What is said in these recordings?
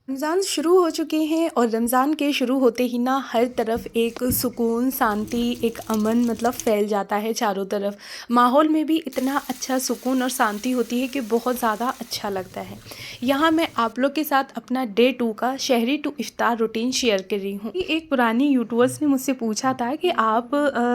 रमज़ान शुरू हो चुके हैं और रमज़ान के शुरू होते ही ना हर तरफ एक सुकून, शांति, एक अमन मतलब फैल जाता है चारों तरफ। माहौल में भी इतना अच्छा सुकून और शांति होती है कि बहुत ज़्यादा अच्छा लगता है। यहाँ मैं आप लोग के साथ अपना डे 2 का शहरी टू इफ्तार रूटीन शेयर कर रही हूँ। एक पुरानी यूट्यूबर्स ने मुझसे पूछा था कि आप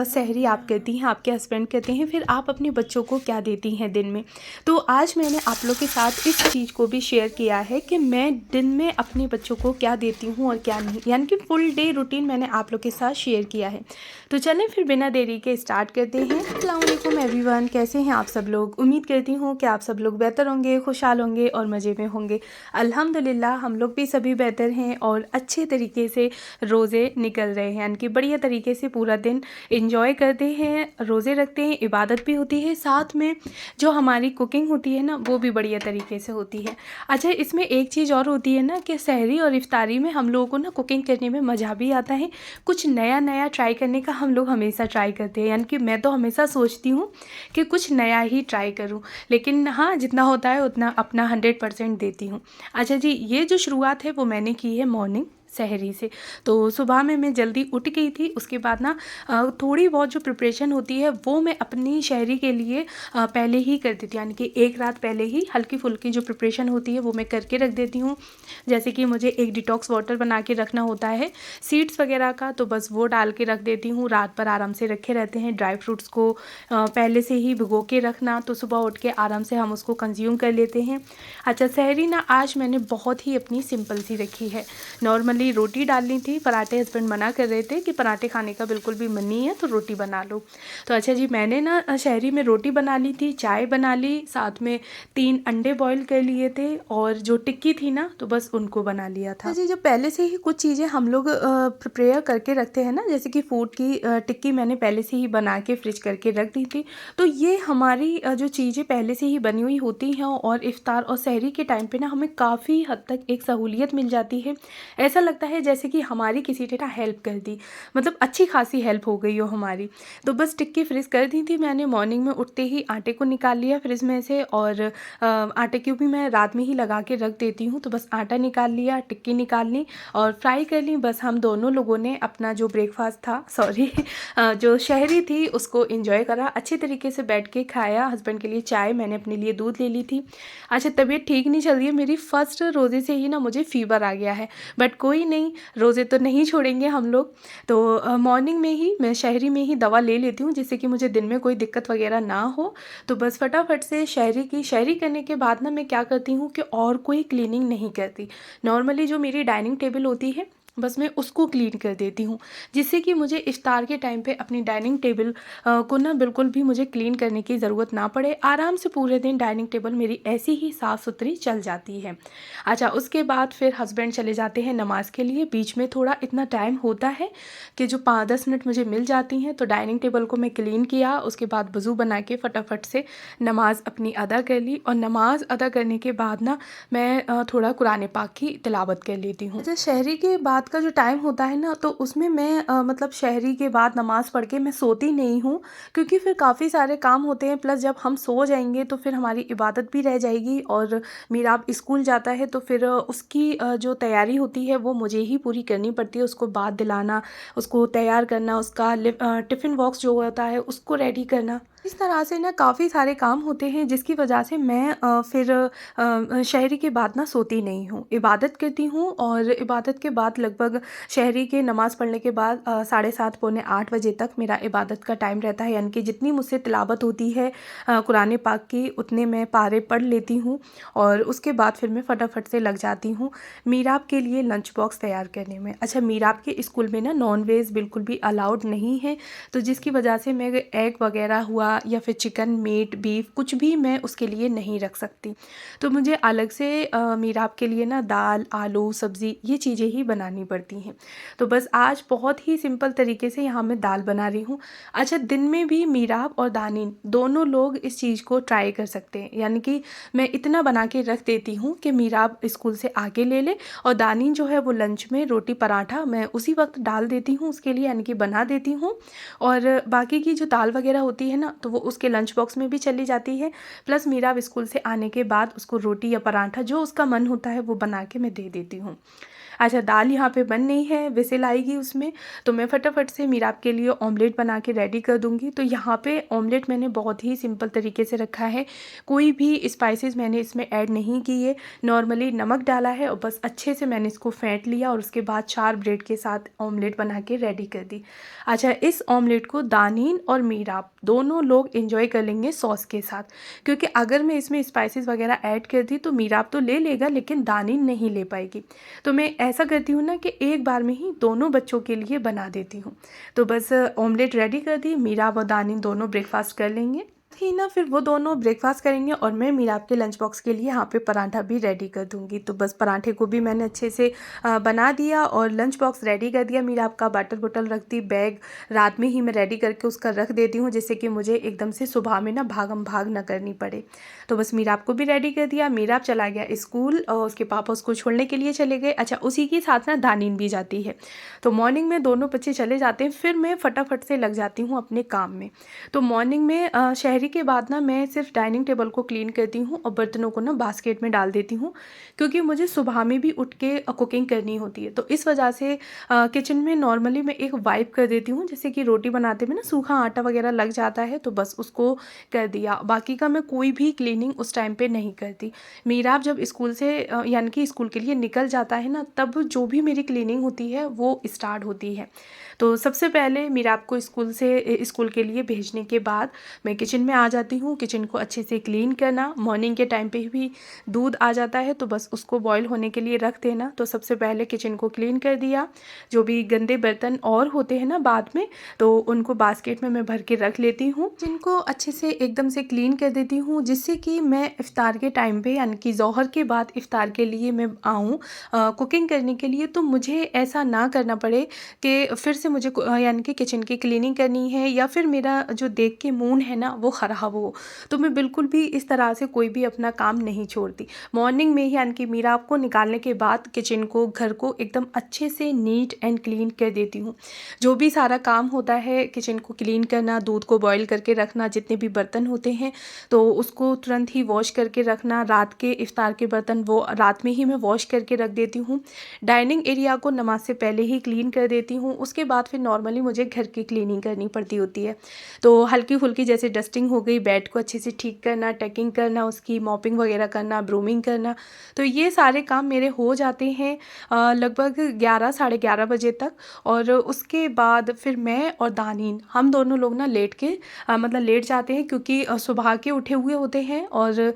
सहरी आप करती हैं, आपके हस्बैंड करते हैं, फिर आप अपने बच्चों को क्या देती हैं दिन में? तो आज मैंने आप लोग के साथ इस चीज़ को भी शेयर किया है कि मैं दिन में अपने बच्चों को क्या देती हूँ और क्या नहीं, यानी कि फुल डे रूटीन मैंने आप लोग के साथ शेयर किया है। तो चलें फिर बिना देरी के स्टार्ट करते हैं। अस्सलाम वालेकुम एवरीवन, कैसे हैं आप सब लोग? उम्मीद करती हूँ कि आप सब लोग बेहतर होंगे, खुशहाल होंगे और मज़े में होंगे। अल्हम्दुलिल्लाह हम लोग भी सभी बेहतर हैं और अच्छे तरीके से रोज़े निकल रहे हैं, यानी कि बढ़िया तरीके से पूरा दिन इंजॉय करते हैं, रोज़े रखते हैं, इबादत भी होती है, साथ में जो हमारी कुकिंग होती है ना वो भी बढ़िया तरीके से होती है। अच्छा, इसमें एक चीज़ और होती है ना कि सहरी और इफ्तारी में हम लोगों को ना कुकिंग करने में मज़ा भी आता है। कुछ नया नया ट्राई करने का हम लोग हमेशा ट्राई करते हैं, यानी कि मैं तो हमेशा सोचती हूँ कि कुछ नया ही ट्राई करूँ, लेकिन हाँ जितना होता है उतना अपना 100% देती हूँ। अच्छा जी, ये जो शुरुआत है वो मैंने की है मॉर्निंग सहरी से। तो सुबह में मैं जल्दी उठ गई थी, उसके बाद ना थोड़ी बहुत जो प्रिपरेशन होती है वो मैं अपनी शहरी के लिए पहले ही कर देती हूँ, यानी कि एक रात पहले ही हल्की फुल्की जो प्रिपरेशन होती है वो मैं करके रख देती हूँ। जैसे कि मुझे एक डिटॉक्स वाटर बना के रखना होता है सीड्स वगैरह का, तो बस वो डाल के रख देती हूँ। रात भर आराम से रखे रहते हैं। ड्राई फ्रूट्स को पहले से ही भिगो के रखना, तो सुबह उठ के आराम से हम उसको कंज्यूम कर लेते हैं। अच्छा, सहरी ना आज मैंने बहुत ही अपनी सिंपल सी रखी है। नॉर्मली रोटी डालनी थी, पराठे हस्बैंड मना कर रहे थे कि पराठे खाने का बिल्कुल भी मन नहीं है तो रोटी बना लो। तो अच्छा जी, मैंने ना शहरी में रोटी बना ली थी, चाय बना ली, साथ में 3 अंडे बॉईल कर लिए थे और जो टिक्की थी ना तो बस उनको बना लिया था। जी, जो पहले से ही कुछ चीज़ें हम लोग प्रिपेयर करके रखते हैं ना, जैसे कि फूड की टिक्की मैंने पहले से ही बना के फ्रिज करके रख दी थी। तो ये हमारी जो चीज़ें पहले से ही बनी हुई होती हैं और इफ्तार और सहरी के टाइम पे ना हमें काफ़ी हद तक एक सहूलियत मिल जाती है। ऐसा लगता है जैसे कि हमारी किसी ने ना हेल्प कर दी, मतलब अच्छी खासी हेल्प हो गई हो हमारी। तो बस टिक्की फ्रीज़ कर दी थी मैंने। मॉर्निंग में उठते ही आटे को निकाल लिया फ्रिज में से, और आटे को भी मैं रात में ही लगा के रख देती हूँ। तो बस आटा निकाल लिया, टिक्की निकाल ली और फ्राई कर ली। बस हम दोनों लोगों ने अपना जो ब्रेकफास्ट था, सॉरी जो शहरी थी उसको इंजॉय करा, अच्छे तरीके से बैठ के खाया। हस्बैंड के लिए चाय, मैंने अपने लिए दूध ले ली थी। अच्छा, तबीयत ठीक नहीं चल रही है मेरी, फर्स्ट रोज़े से ही ना मुझे फ़ीवर आ गया है, बट कोई नहीं, रोज़े तो नहीं छोड़ेंगे हम लोग। तो मॉर्निंग में ही मैं शहरी में ही दवा ले लेती हूँ जिससे कि मुझे दिन में कोई दिक्कत वगैरह ना हो। तो बस फटाफट से शहरी करने के बाद ना मैं क्या करती हूँ कि और कोई क्लीनिंग नहीं करती। नॉर्मली जो मेरी डाइनिंग टेबल होती है बस मैं उसको क्लीन कर देती हूँ, जिससे कि मुझे इफ्तार के टाइम पे अपनी डाइनिंग टेबल को ना बिल्कुल भी मुझे क्लीन करने की ज़रूरत ना पड़े। आराम से पूरे दिन डाइनिंग टेबल मेरी ऐसी ही साफ़ सुथरी चल जाती है। अच्छा, उसके बाद फिर हस्बैंड चले जाते हैं नमाज़ के लिए। बीच में थोड़ा इतना टाइम होता है कि जो 5-10 मिनट मुझे मिल जाती हैं, तो डाइनिंग टेबल को मैं क्लीन किया, उसके बाद वज़ू बना के फटाफट से नमाज़ अपनी अदा कर ली। और नमाज़ अदा करने के बाद ना मैं थोड़ा कुरान पाक की तिलावत कर लेती हूँ। अच्छा, शहरी के बाद का जो टाइम होता है ना, तो उसमें मैं मतलब शहरी के बाद नमाज़ पढ़ के मैं सोती नहीं हूँ, क्योंकि फिर काफ़ी सारे काम होते हैं। प्लस जब हम सो जाएंगे तो फिर हमारी इबादत भी रह जाएगी, और मेरा अब स्कूल जाता है तो फिर उसकी जो तैयारी होती है वो मुझे ही पूरी करनी पड़ती है। उसको बात दिलाना, उसको तैयार करना, उसका टिफ़िन बॉक्स जो होता है उसको रेडी करना, इस तरह से ना काफ़ी सारे काम होते हैं, जिसकी वजह से मैं फिर शहरी के बाद ना सोती नहीं हूँ, इबादत करती हूँ। और इबादत के बाद लगभग शहरी के नमाज़ पढ़ने के बाद 7:30 पौने 8 बजे तक मेरा इबादत का टाइम रहता है, यानी कि जितनी मुझसे तिलावत होती है कुरान पाक की उतने मैं पारे पढ़ लेती हूँ। और उसके बाद फिर मैं फटाफट से लग जाती हूँ मीराब के लिए लंच बॉक्स तैयार करने में। अच्छा, मीराब के स्कूल में ना नॉन वेज बिल्कुल भी अलाउड नहीं है, तो जिसकी वजह से मैं एग वगैरह हुआ या फिर चिकन, मीट, बीफ कुछ भी मैं उसके लिए नहीं रख सकती। तो मुझे अलग से मीराब के लिए ना दाल, आलू, सब्ज़ी ये चीज़ें ही बनानी पड़ती हैं। तो बस आज बहुत ही सिंपल तरीके से यहाँ मैं दाल बना रही हूँ। अच्छा, दिन में भी मीराब और दानिन दोनों लोग इस चीज़ को ट्राई कर सकते हैं, यानी कि मैं इतना बना के रख देती हूँ कि मीराब स्कूल से आके ले ले, और दानिन जो है वो लंच में रोटी पराठा मैं उसी वक्त डाल देती हूँ उसके लिए, यानी कि बना देती हूँ। और बाकी की जो दाल वगैरह होती है ना, तो वो उसके लंच बॉक्स में भी चली जाती है। प्लस मीरा अब स्कूल से आने के बाद उसको रोटी या पराठा जो उसका मन होता है वो बना के मैं दे देती हूँ। अच्छा, दाल यहाँ पे बन नहीं है, विसिल आएगी उसमें, तो मैं फटाफट से मीराब के लिए ऑमलेट बना के रेडी कर दूँगी। तो यहाँ पे ऑमलेट मैंने बहुत ही सिंपल तरीके से रखा है, कोई भी स्पाइसेस मैंने इसमें ऐड नहीं किए, नॉर्मली नमक डाला है और बस अच्छे से मैंने इसको फेंट लिया और उसके बाद 4 ब्रेड के साथ ऑमलेट बना के रेडी कर दी। अच्छा, इस ऑमलेट को दानीन और मीराब दोनों लोग एंजॉय कर लेंगे सॉस के साथ, क्योंकि अगर मैं इसमें स्पाइसेस वगैरह ऐड कर दी तो मीराब तो ले लेगा लेकिन दानीन नहीं ले पाएगी। तो मैं ऐसा करती हूँ ना कि एक बार में ही दोनों बच्चों के लिए बना देती हूँ। तो बस ऑमलेट रेडी कर दी, मीराब और दानीन दोनों ब्रेकफास्ट कर लेंगे ही ना, फिर वो दोनों ब्रेकफास्ट करेंगे और मैं मीराब के लंच बॉक्स के लिए यहाँ पे पराठा भी रेडी कर दूँगी। तो बस पराठे को भी मैंने अच्छे से बना दिया और लंच बॉक्स रेडी कर दिया मीराब का। बटर बटल रख दी, बैग रात में ही मैं रेडी करके उसका रख देती हूँ, जिससे कि मुझे एकदम से सुबह में ना भागम भाग ना करनी पड़े। तो बस मीराब को भी रेडी कर दिया, मीराब चला गया स्कूल और उसके पापा उसको छोड़ने के लिए चले गए। अच्छा, उसी के साथ ना दानीन भी जाती है। तो मॉर्निंग में दोनों बच्चे चले जाते हैं, फिर मैं फटाफट से लग जाती हूँ अपने काम में। तो मॉर्निंग में शहरी के बाद ना मैं सिर्फ डाइनिंग टेबल को क्लीन करती हूँ और बर्तनों को ना बास्केट में डाल देती हूँ, क्योंकि मुझे सुबह में भी उठ के कुकिंग करनी होती है। तो इस वजह से किचन में नॉर्मली मैं एक वाइप कर देती हूँ, जैसे कि रोटी बनाते में ना सूखा आटा वगैरह लग जाता है तो बस उसको कर दिया। बाकी का मैं कोई भी क्लीनिंग उस टाइम पे नहीं करती। मीराब जब स्कूल से यानी कि स्कूल के लिए निकल जाता है ना, तब जो भी मेरी क्लीनिंग होती है वो स्टार्ट होती है। तो सबसे पहले मीराब को स्कूल के लिए भेजने के बाद मैं किचन में आ जाती हूँ। किचन को अच्छे से क्लीन करना, मॉर्निंग के टाइम पे भी दूध आ जाता है तो बस उसको बॉईल होने के लिए रख देना। तो सबसे पहले किचन को क्लीन कर दिया, जो भी गंदे बर्तन और होते हैं ना बाद में, तो उनको बास्केट में मैं भर के रख लेती हूँ, जिनको अच्छे से एकदम से क्लीन कर देती हूँ, जिससे कि मैं इफ्तार के टाइम पे यानी कि ज़ोहर के बाद इफ्तार के लिए मैं आऊँ कुकिंग करने के लिए, तो मुझे ऐसा ना करना पड़े कि फिर से मुझे यानी कि किचन की क्लीनिंग करनी है या फिर मेरा जो देख के मूड है ना वो ख़राब हो। तो मैं बिल्कुल भी इस तरह से कोई भी अपना काम नहीं छोड़ती। मॉर्निंग में ही यानी कि मीराब को निकालने के बाद किचन को, घर को एकदम अच्छे से नीट एंड क्लीन कर देती हूँ। जो भी सारा काम होता है किचन को क्लीन करना, दूध को बॉईल करके रखना, जितने भी बर्तन होते हैं तो उसको तुरंत ही वॉश करके रखना। रात के इफ्तार के बर्तन वो रात में ही मैं वॉश करके रख देती हूँ। डाइनिंग एरिया को नमाज से पहले ही क्लीन कर देती हूँ। उसके बाद फिर नॉर्मली मुझे घर की क्लीनिंग करनी पड़ती होती है, तो हल्की फुल्की जैसे डस्टिंग हो गई, बेड को अच्छे से ठीक करना, टेकिंग करना, उसकी मॉपिंग वगैरह करना, ब्रूमिंग करना, तो ये सारे काम मेरे हो जाते हैं लगभग 11 साढ़े 11 बजे तक। और उसके बाद फिर मैं और दानीन हम दोनों लोग ना लेट के मतलब लेट जाते हैं, क्योंकि सुबह के उठे हुए होते हैं और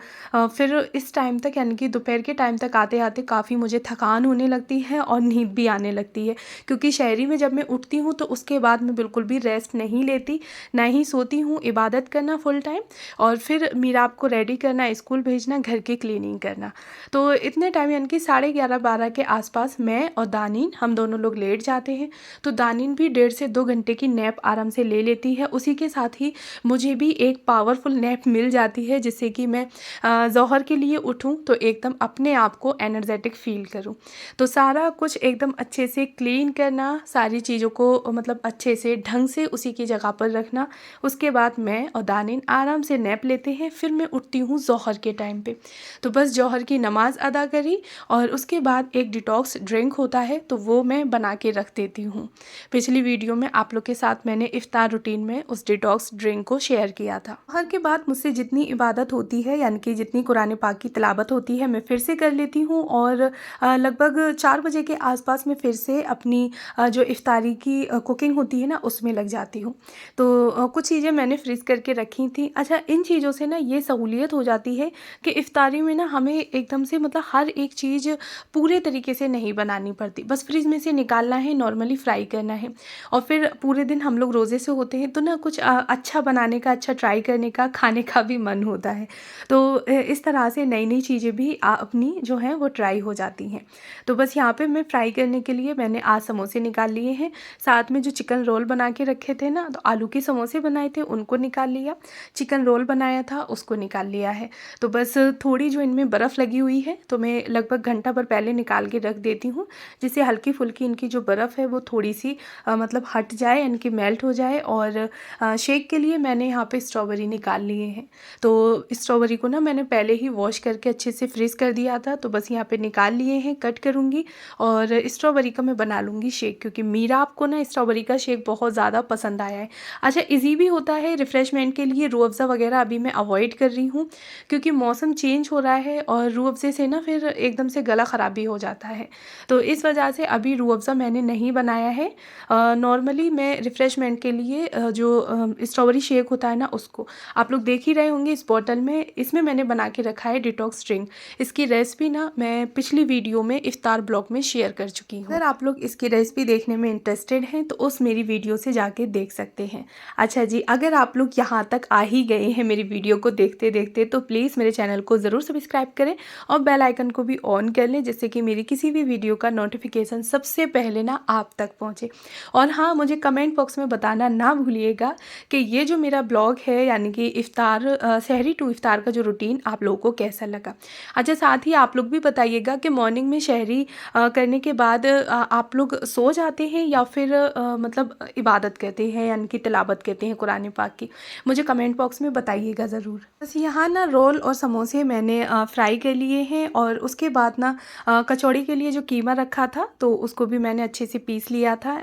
फिर इस टाइम तक यानी कि दोपहर के टाइम तक आते आते काफ़ी मुझे थकान होने लगती है और नींद भी आने लगती है, क्योंकि शहरी में जब मैं उठती हूँ तो उसके बाद मैं बिल्कुल भी रेस्ट नहीं लेती, ना ही सोती हूँ। इबादत करना फुल टाइम और फिर मीराब को रेडी करना, स्कूल भेजना, घर की क्लीनिंग करना। तो इतने टाइम यानी कि 11:30-12 के आसपास मैं और दानीन हम दोनों लोग लेट जाते हैं। तो दानीन भी 1.5 से 2 घंटे की नैप आराम से ले लेती है। उसी के साथ ही मुझे भी एक पावरफुल नैप मिल जाती है, जिससे कि मैं ज़ोहर के लिए उठूँ तो एकदम अपने आप को एनर्जेटिक फील करूँ। तो सारा कुछ एकदम अच्छे से क्लीन करना, सारी चीज़ों को मतलब अच्छे से ढंग से उसी की जगह पर रखना। उसके बाद मैं और दानीन आराम से नैप लेते हैं। फिर मैं उठती हूँ ज़ोहर के टाइम पे, तो बस ज़ोहर की नमाज़ अदा करी और उसके बाद एक डिटॉक्स ड्रिंक होता है तो वो मैं बना के रख देती हूँ। पिछली वीडियो में आप लोग के साथ मैंने इफ्तार रूटीन में उस डिटॉक्स ड्रिंक को शेयर किया था। ज़ोहर के बाद मुझसे जितनी इबादत होती है यानी कि जितनी कुरान पाक की तिलावत होती है मैं फिर से कर लेती हूँ और लगभग 4 बजे के आसपास मैं फिर से अपनी जो इफ्तारी की कुकिंग होती है ना उसमें लग जाती हूँ। तो कुछ चीज़ें मैंने फ्रीज़ करके रखी थी। अच्छा, इन चीज़ों से ना ये सहूलियत हो जाती है कि इफ्तारी में ना हमें एकदम से मतलब हर एक चीज़ पूरे तरीके से नहीं बनानी पड़ती, बस फ्रीज़ में से निकालना है, नॉर्मली फ्राई करना है और फिर पूरे दिन हम लोग रोज़े से होते हैं तो ना कुछ अच्छा बनाने का, अच्छा ट्राई करने का, खाने का भी मन होता है। तो इस तरह से नई नई चीज़ें भी अपनी जो हैं वो ट्राई हो जाती हैं। तो बस यहाँ पे मैं फ्राई करने के लिए मैंने आज समोसे निकाल लिए हैं, साथ में जो चिकन रोल बना के रखे थे ना, तो आलू के समोसे बनाए थे उनको निकाल लिया। चिकन रोल बनाया था उसको निकाल लिया है। तो बस थोड़ी जो इनमें बर्फ़ लगी हुई है तो मैं लगभग घंटा भर पहले निकाल के रख देती हूँ, जिससे हल्की फुल्की इनकी जो बर्फ़ है वो थोड़ी सी मतलब हट जाए, इनकी मेल्ट हो जाए। और शेक के लिए मैंने यहाँ पे स्ट्रॉबेरी निकाल लिए हैं। तो स्ट्रॉबेरी को ना मैंने पहले ही वॉश करके अच्छे से फ्रीज़ कर दिया था, तो बस यहाँ पे निकाल लिए हैं, कट करूँगी और स्ट्रॉबेरी का मैं बना लूँगी शेक, क्योंकि मीरा आपको ना स्ट्रॉबेरी का शेक बहुत ज़्यादा पसंद आया है। अच्छा, ईज़ी भी होता है रिफ़्रेशमेंट के लिए। रूह अफ़ज़ा वगैरह अभी मैं अवॉइड कर रही हूँ, क्योंकि मौसम चेंज हो रहा है और रूह अफ़ज़े से ना फिर एकदम से गला ख़राब भी हो जाता है, तो इस वजह से अभी रूह अफ़ज़ा मैंने नहीं बनाया है। नॉर्मली मैं रिफ़्रेशमेंट के लिए जो स्ट्रॉबेरी शेक होता है ना, उसको आप लोग देख ही रहे होंगे इस बॉटल में, इसमें मैंने बना के रखा है डिटॉक्स ड्रिंक। इसकी रेसिपी ना मैं पिछली वीडियो में इफ्तार ब्लॉग में शेयर कर चुकी हूँ। अगर आप लोग इसकी रेसिपी देखने में इंटरेस्टेड हैं तो उस मेरी वीडियो से जाके देख सकते हैं। अच्छा जी, अगर आप लोग यहाँ तक आ ही गए हैं मेरी वीडियो को देखते देखते तो प्लीज़ मेरे चैनल को ज़रूर सब्सक्राइब करें और बेल आइकन को भी ऑन कर लें, जिससे कि मेरी किसी भी वीडियो का नोटिफिकेशन सबसे पहले ना आप तक पहुँचे। और हाँ, मुझे कमेंट बॉक्स में बताना ना भूलिएगा कि ये जो मेरा ब्लॉग है, यानी कि इफ्तार सहरी टू इफ्तार का जो रूटीन आप लोगों को कैसा लगा। अच्छा, साथ ही आप लोग भी बताइएगा कि मॉर्निंग में सहरी करने के बाद आप लोग सो जाते हैं या फिर मतलब इबादत करते हैं, यानी कि तिलावत करते हैं कुरान पाक की। मुझे कमेंट बॉक्स में बताइएगा ज़रूर। बस यहाँ ना रोल और समोसे मैंने फ्राई कर लिए हैं और उसके बाद ना कचौड़ी के लिए जो कीमा रखा था तो उसको भी मैंने अच्छे से पीस लिया था।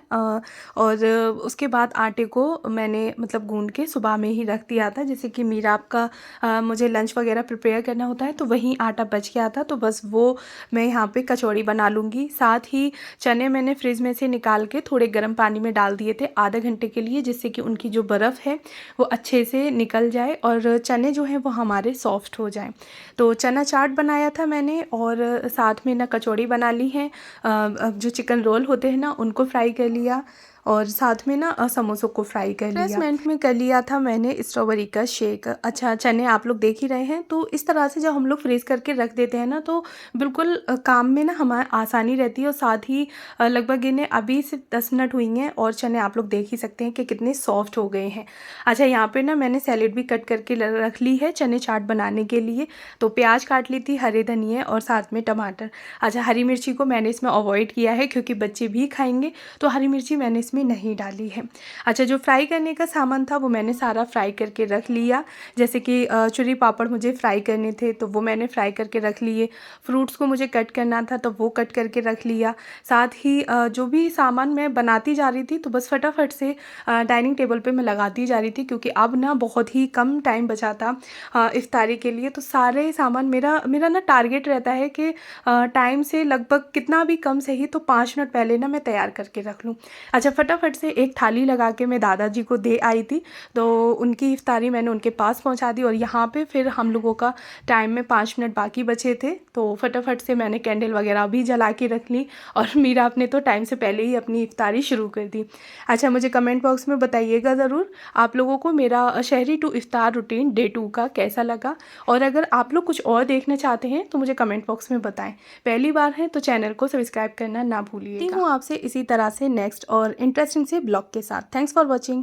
और उसके बाद आटे को मैंने मतलब गूंद के सुबह में ही रख दिया था, जैसे कि मीरा आपका मुझे लंच वगैरह प्रिपेयर करना होता है तो वहीं आटा बच गया था, तो बस वो मैं यहाँ पे कचौड़ी बना लूँगी। साथ ही चने मैंने फ्रिज में से निकाल के थोड़े गर्म पानी में डाल दिए थे आधे घंटे के लिए, जिससे कि उनकी जो बर्फ़ है वो अच्छे से निकल जाए और चने जो हैं वो हमारे सॉफ्ट हो जाएं। तो चना चाट बनाया था मैंने और साथ में ना कचौड़ी बना ली है। जो चिकन रोल होते हैं ना उनको फ्राई कर लिया और साथ में ना समोसों को फ्राई कर लिया। रिफ्रेशमेंट में कर लिया था मैंने स्ट्रॉबेरी का शेक। अच्छा, चने आप लोग देख ही रहे हैं, तो इस तरह से जब हम लोग फ्रीज़ करके रख देते हैं ना तो बिल्कुल काम में ना हमारे आसानी रहती है। और साथ ही लगभग इन्हें अभी से 10 मिनट हुई हैं और चने आप लोग देख ही सकते हैं कि कितने सॉफ्ट हो गए हैं। अच्छा, यहाँ पे ना मैंने सैलेड भी कट करके रख ली है चने चाट बनाने के लिए। तो प्याज काट ली थी, हरे धनिए और साथ में टमाटर। अच्छा, हरी मिर्ची को मैंने इसमें अवॉइड किया है क्योंकि बच्चे भी खाएंगे, तो हरी मिर्ची मैंने इसमें नहीं डाली है। अच्छा, जो फ्राई करने का सामान था वो मैंने सारा फ्राई करके रख लिया, जैसे कि चुरी पापड़ मुझे फ्राई करने थे तो वो मैंने फ्राई करके रख लिए। फ्रूट्स को मुझे कट करना था तो वो कट करके रख लिया। साथ ही जो भी सामान मैं बनाती जा रही थी तो बस फटाफट से डाइनिंग टेबल पे मैं लगाती जा रही थी, क्योंकि अब ना बहुत ही कम टाइम बचा था इफ्तारी के लिए। तो सारे सामान मेरा ना टारगेट रहता है कि टाइम से लगभग कितना भी कम सही तो 5 मिनट पहले ना मैं तैयार करके रख लूँ। अच्छा, फटाफट से एक थाली लगा के मैं दादाजी को दे आई थी, तो उनकी इफ्तारी मैंने उनके पास पहुंचा दी। और यहाँ पे फिर हम लोगों का टाइम में 5 मिनट बाकी बचे थे, तो फटाफट से मैंने कैंडल वगैरह भी जला के रख ली और मीरा आपने तो टाइम से पहले ही अपनी इफ्तारी शुरू कर दी। अच्छा, मुझे कमेंट बॉक्स में बताइएगा ज़रूर आप लोगों को मेरा सहरी टू इफ्तार रूटीन डे 2 का कैसा लगा। और अगर आप लोग कुछ और देखना चाहते हैं तो मुझे कमेंट बॉक्स में बताएं। पहली बार है तो चैनल को सब्सक्राइब करना ना भूलिएगा। हूँ आपसे इसी तरह से नेक्स्ट और इंटरेस्टिंग से ब्लॉग के साथ। Thanks for watching.